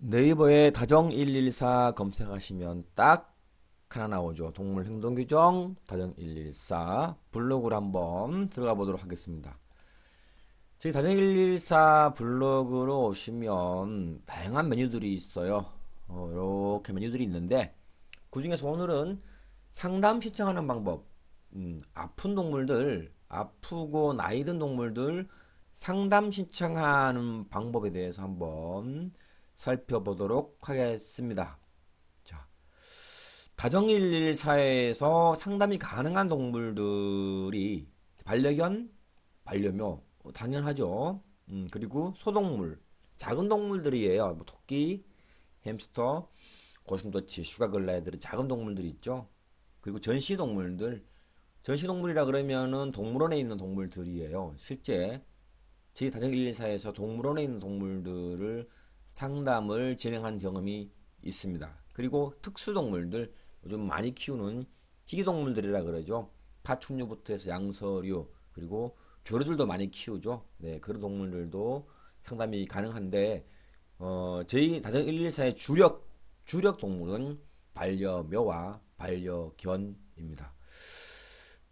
네이버에 다정114 검색하시면 딱 하나 나오죠. 동물행동규정 다정114 블로그를 한번 들어가 보도록 하겠습니다. 저희 다정114 블로그로 오시면 다양한 메뉴들이 있어요. 이렇게 메뉴들이 있는데 그 중에서 오늘은 상담 신청하는 방법, 아픈 동물들, 아프고 나이 든 동물들 상담 신청하는 방법에 대해서 한번 살펴보도록 하겠습니다. 자, 다정일일사에서 상담이 가능한 동물들이 반려견, 반려묘, 당연하죠. 그리고 소동물, 작은 동물들이에요. 뭐 토끼, 햄스터, 고슴도치, 슈가글라이들 작은 동물들이 있죠. 그리고 전시동물들, 전시동물이라 그러면은 동물원에 있는 동물들이에요. 실제 저희 다정일일사에서 동물원에 있는 동물들을 상담을 진행한 경험이 있습니다. 그리고 특수동물들, 요즘 많이 키우는 희귀동물들이라 그러죠. 파충류부터 해서 양서류, 그리고 조류들도 많이 키우죠. 네, 그런 동물들도 상담이 가능한데, 저희 다정일일사의 주력 동물은 반려묘와 반려견입니다.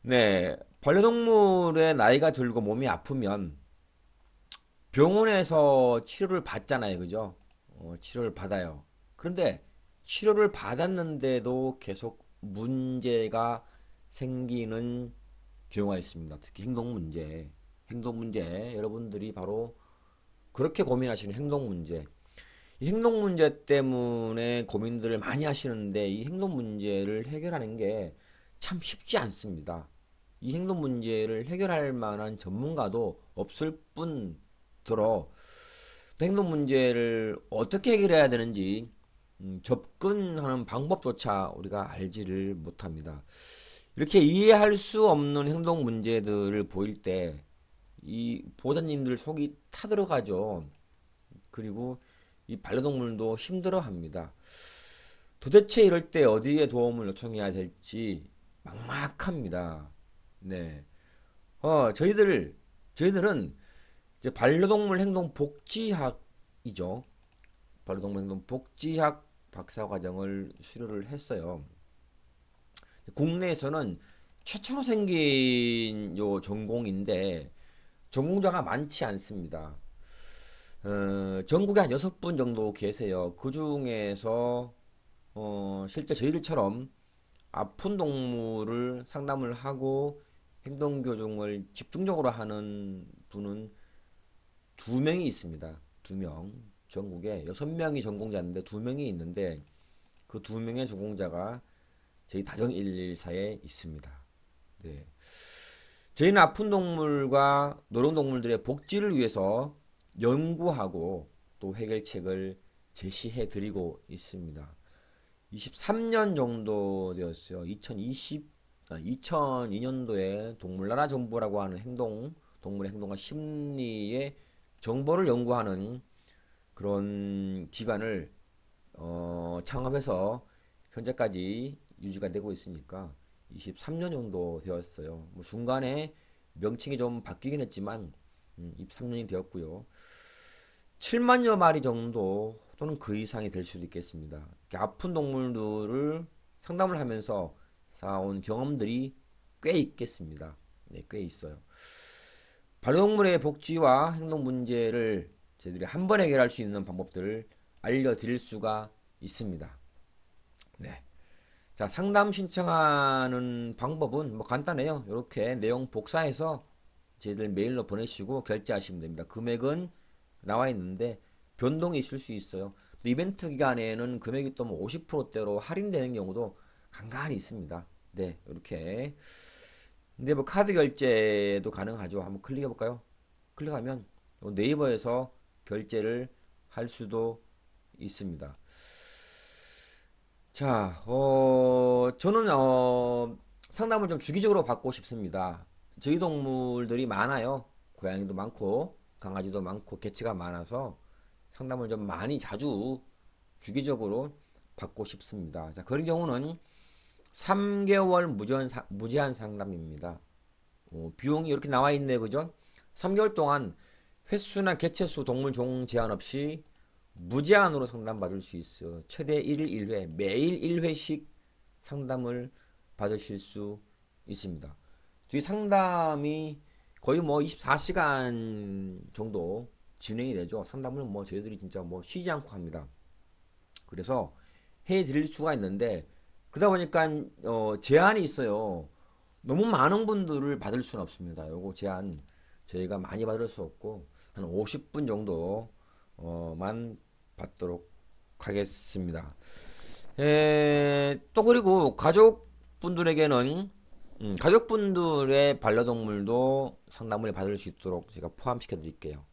네, 반려동물의 나이가 들고 몸이 아프면 병원에서 치료를 받잖아요. 그죠? 치료를 받아요. 그런데 치료를 받았는데도 계속 문제가 생기는 경우가 있습니다. 특히 행동 문제. 행동 문제. 여러분들이 바로 그렇게 고민하시는 행동 문제. 이 행동 문제 때문에 고민들을 많이 하시는데 이 행동 문제를 해결하는 게 참 쉽지 않습니다. 이 행동 문제를 해결할 만한 전문가도 없을 뿐더러 행동 문제를 어떻게 해결해야 되는지 접근하는 방법조차 우리가 알지를 못합니다. 이렇게 이해할 수 없는 행동 문제들을 보일 때 이 보호자님들 속이 타들어가죠. 그리고 이 반려동물도 힘들어합니다. 도대체 이럴 때 어디에 도움을 요청해야 될지 막막합니다. 네. 저희들은 이제 반려동물 행동 복지학이죠. 반려동물 행동 복지학 박사과정을 수료를 했어요. 국내에서는 최초로 생긴 요 전공인데 전공자가 많지 않습니다. 전국에 한 6분 정도 계세요. 그 중에서 실제 저희들처럼 아픈 동물을 상담을 하고 행동교정을 집중적으로 하는 분은 2명이 있습니다. 2명. 전국에 6명이 전공자인데 2명이 있는데 그 2명의 전공자가 저희 다정114에 있습니다. 네. 저희는 아픈 동물과 노령동물들의 복지를 위해서 연구하고 또 해결책을 제시해 드리고 있습니다. 23년 정도 되었어요. 2002년도에 동물나라 정보라고 하는 동물의 행동과 심리의 정보를 연구하는 그런 기관을 창업해서 현재까지 유지가 되고 있으니까 23년 정도 되었어요. 뭐 중간에 명칭이 좀 바뀌긴 했지만 23년이 되었고요. 7만여 마리 정도 또는 그 이상이 될 수도 있겠습니다. 아픈 동물들을 상담을 하면서 쌓아온 경험들이 꽤 있겠습니다. 네, 꽤 있어요. 반려동물의 복지와 행동 문제를 저희들이 한 번에 해결할 수 있는 방법들을 알려드릴 수가 있습니다. 네. 자, 상담 신청하는 방법은 뭐 간단해요. 이렇게 내용 복사해서 저희들 메일로 보내시고 결제하시면 됩니다. 금액은 나와 있는데 변동이 있을 수 있어요. 또 이벤트 기간에는 금액이 또 50%대로 할인되는 경우도 간간히 있습니다. 네, 이렇게. 근데 뭐 카드 결제도 가능하죠. 한번 클릭해 볼까요? 클릭하면 네이버에서 결제를 할 수도 있습니다. 자, 저는 상담을 좀 주기적으로 받고 싶습니다. 저희 동물들이 많아요. 고양이도 많고 강아지도 많고 개체가 많아서 상담을 좀 많이 자주 주기적으로 받고 싶습니다. 자, 그런 경우는 3개월 무제한 상담입니다. 비용이 이렇게 나와 있네요. 그죠? 3개월 동안 횟수나 개체수, 동물 종 제한 없이 무제한으로 상담 받을 수 있어요. 최대 1일 1회, 매일 1회씩 상담을 받으실 수 있습니다. 저희 상담이 거의 뭐 24시간 정도 진행이 되죠. 상담을 뭐 저희들이 진짜 뭐 쉬지 않고 합니다. 그래서 해 드릴 수가 있는데 그러다 보니까 제한이 있어요. 너무 많은 분들을 받을 수는 없습니다. 요거 제한 저희가 많이 받을 수 없고 한 50분 정도만 받도록 하겠습니다. 또 그리고 가족분들에게는 가족분들의 반려동물도 상담을 받을 수 있도록 제가 포함시켜 드릴게요.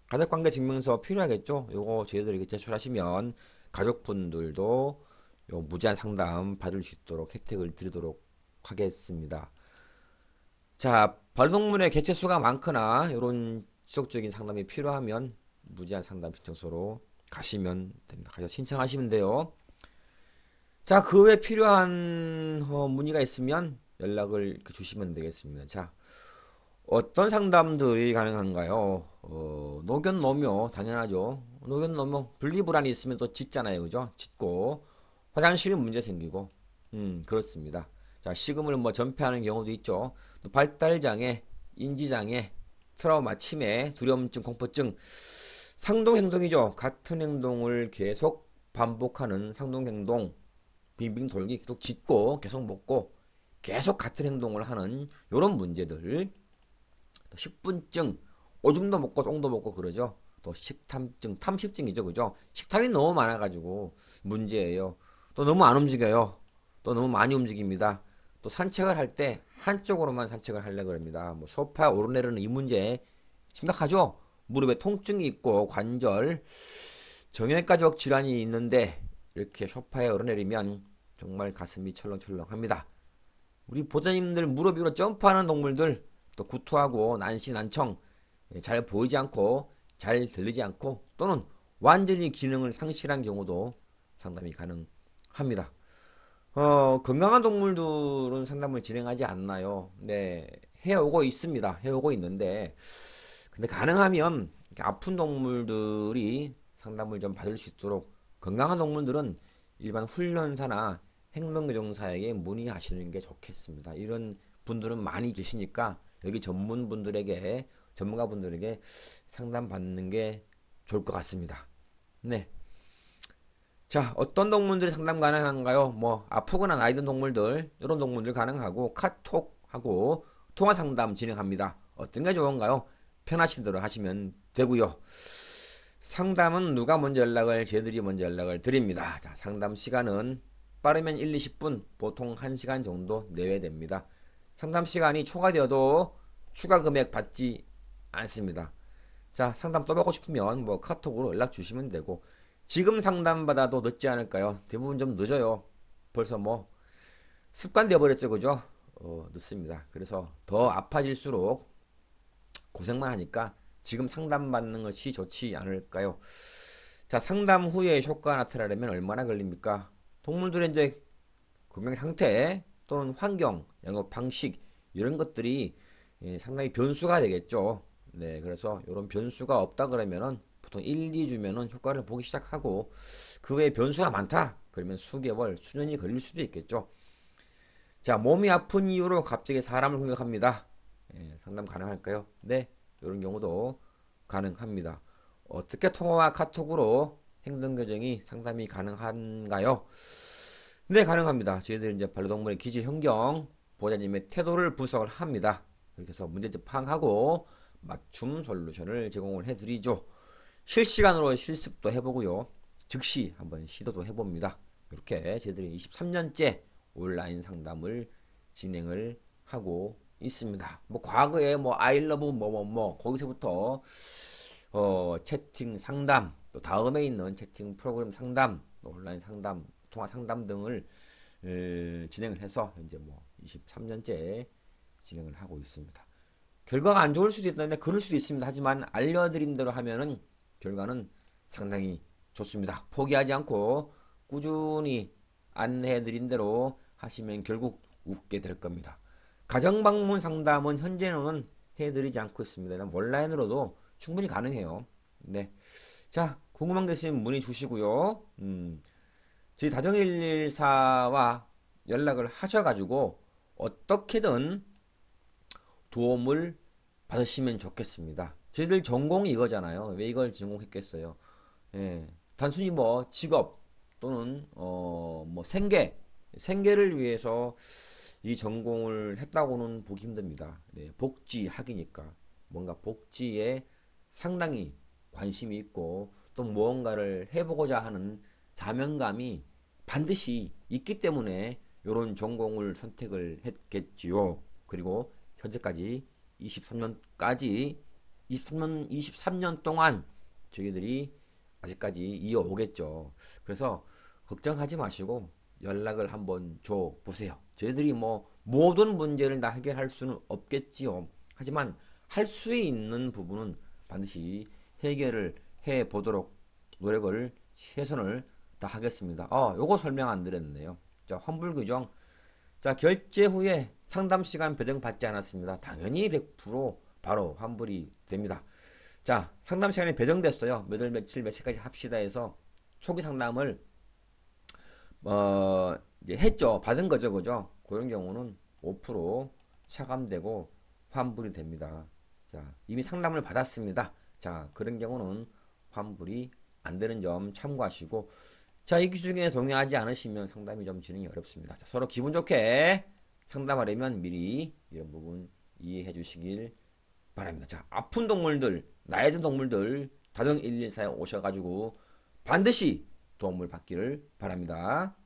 가족관계 증명서 필요하겠죠? 요거 저희들에게 제출하시면 가족분들도 요 무제한 상담 받을 수 있도록 혜택을 드리도록 하겠습니다. 자, 반려동물의 개체수가 많거나 이런 지속적인 상담이 필요하면 무제한 상담 신청서로 가시면 됩니다. 가서 신청하시면 돼요. 자, 그 외에 필요한 문의가 있으면 연락을 주시면 되겠습니다. 자, 어떤 상담들이 가능한가요? 노견, 노묘, 당연하죠. 노견, 노묘, 분리불안이 있으면 또 짖잖아요. 그죠? 짖고, 화장실에 문제 생기고, 그렇습니다. 자, 식음을 뭐 전폐하는 경우도 있죠. 또 발달장애, 인지장애, 트라우마, 치매, 두려움증, 공포증, 상동행동이죠. 같은 행동을 계속 반복하는 상동행동, 빙빙 돌기, 계속 짖고, 계속 먹고, 계속 같은 행동을 하는 이런 문제들, 식분증, 오줌도 먹고 똥도 먹고 그러죠. 또 식탐증, 탐식증이죠, 그죠? 식탐이 너무 많아가지고 문제예요. 또 너무 안 움직여요. 또 너무 많이 움직입니다. 또 산책을 할 때 한쪽으로만 산책을 하려고 합니다. 뭐 소파에 오르내리는 이 문제 심각하죠? 무릎에 통증이 있고 관절, 정형외과적 질환이 있는데 이렇게 소파에 오르내리면 정말 가슴이 철렁철렁합니다. 우리 보호자님들 무릎 위로 점프하는 동물들 또 구토하고 난시 난청 잘 보이지 않고 잘 들리지 않고 또는 완전히 기능을 상실한 경우도 상담이 가능합니다. 건강한 동물들은 상담을 진행하지 않나요? 네, 해오고 있습니다. 해오고 있는데 근데 가능하면 아픈 동물들이 상담을 좀 받을 수 있도록 건강한 동물들은 일반 훈련사나 행동교정사에게 문의하시는 게 좋겠습니다. 이런 분들은 많이 계시니까 여기 전문분들에게 전문가분들에게 상담받는 게 좋을 것 같습니다. 네. 자, 어떤 동물들이 상담 가능한가요? 뭐 아프거나 나이 든 동물들 이런 동물들 가능하고 카톡하고 통화 상담 진행합니다. 어떤 게 좋은가요? 편하신 대로 하시면 되고요. 상담은 누가 먼저 연락을 저희들이 먼저 연락을 드립니다. 자, 상담 시간은 빠르면 1, 20분, 보통 1시간 정도 내외됩니다. 상담 시간이 초과되어도 추가 금액 받지 않습니다. 자, 상담 또 받고 싶으면 뭐 카톡으로 연락 주시면 되고 지금 상담 받아도 늦지 않을까요? 대부분 좀 늦어요. 벌써 뭐 습관 되어버렸죠, 그죠? 늦습니다. 그래서 더 아파질수록 고생만 하니까 지금 상담받는 것이 좋지 않을까요? 자, 상담 후에 효과가 나타나려면 얼마나 걸립니까? 동물들의 이제 건강 상태 또는 환경, 영업 방식 이런 것들이 상당히 변수가 되겠죠. 네, 그래서 이런 변수가 없다 그러면은 보통 1, 2주면은 효과를 보기 시작하고 그 외에 변수가 많다 그러면 수개월, 수년이 걸릴 수도 있겠죠. 자, 몸이 아픈 이유로 갑자기 사람을 공격합니다. 상담 가능할까요? 네, 이런 경우도 가능합니다. 어떻게 통화와 카톡으로 행동교정이 상담이 가능한가요? 네, 가능합니다. 저희들이 이제 반려동물의 기질 현경, 보호자님의 태도를 분석을 합니다. 이렇게 해서 문제집 파악하고 맞춤 솔루션을 제공을 해드리죠. 실시간으로 실습도 해보고요. 즉시 한번 시도도 해봅니다. 이렇게 저희들이 23년째 온라인 상담을 진행을 하고 있습니다. 뭐 과거에 뭐 아이러브 거기서부터 채팅 상담 또 다음에 있는 채팅 프로그램 상담 또 온라인 상담 통화 상담 등을 진행을 해서 현재 뭐 23년째 진행을 하고 있습니다. 결과가 안 좋을 수도 있는데 그럴 수도 있습니다. 하지만 알려드린 대로 하면은 결과는 상당히 좋습니다. 포기하지 않고 꾸준히 안내해드린 대로 하시면 결국 웃게 될 겁니다. 가정방문 상담은 현재는 해드리지 않고 있습니다. 온라인으로도 충분히 가능해요. 네. 자, 궁금한 게 있으면 문의 주시고요. 저희 다정114와 연락을 하셔가지고 어떻게든 도움을 받으시면 좋겠습니다. 저희들 전공이 이거잖아요. 왜 이걸 전공했겠어요? 예, 단순히 뭐 직업 또는 뭐 생계를 위해서 이 전공을 했다고는 보기 힘듭니다. 네, 복지학이니까 뭔가 복지에 상당히 관심이 있고 또 무언가를 해보고자 하는 사명감이 반드시 있기 때문에 이런 전공을 선택을 했겠지요. 그리고 현재까지 23년 동안 저희들이 아직까지 이어오겠죠. 그래서 걱정하지 마시고 연락을 한번 줘 보세요. 저희들이 뭐 모든 문제를 다 해결할 수는 없겠지요. 하지만 할 수 있는 부분은 반드시 해결을 해 보도록 노력을 최선을 다하겠습니다. 요거 설명 안 드렸네요. 자, 환불 규정. 자, 결제 후에 상담 시간 배정 받지 않았습니다. 당연히 100% 바로 환불이 됩니다. 자, 상담 시간이 배정됐어요. 몇 월 며칠 몇 시까지 합시다 해서 초기 상담을 이제 했죠. 받은 거죠, 그죠? 그런 경우는 5% 차감되고 환불이 됩니다. 자, 이미 상담을 받았습니다. 자, 그런 경우는 환불이 안 되는 점 참고하시고, 자, 이 규정에 동의하지 않으시면 상담이 좀 진행이 어렵습니다. 자, 서로 기분 좋게 상담하려면 미리 이런 부분 이해해 주시길 바랍니다. 자, 아픈 동물들, 나이 든 동물들 다정 114에 오셔가지고 반드시 도움을 받기를 바랍니다.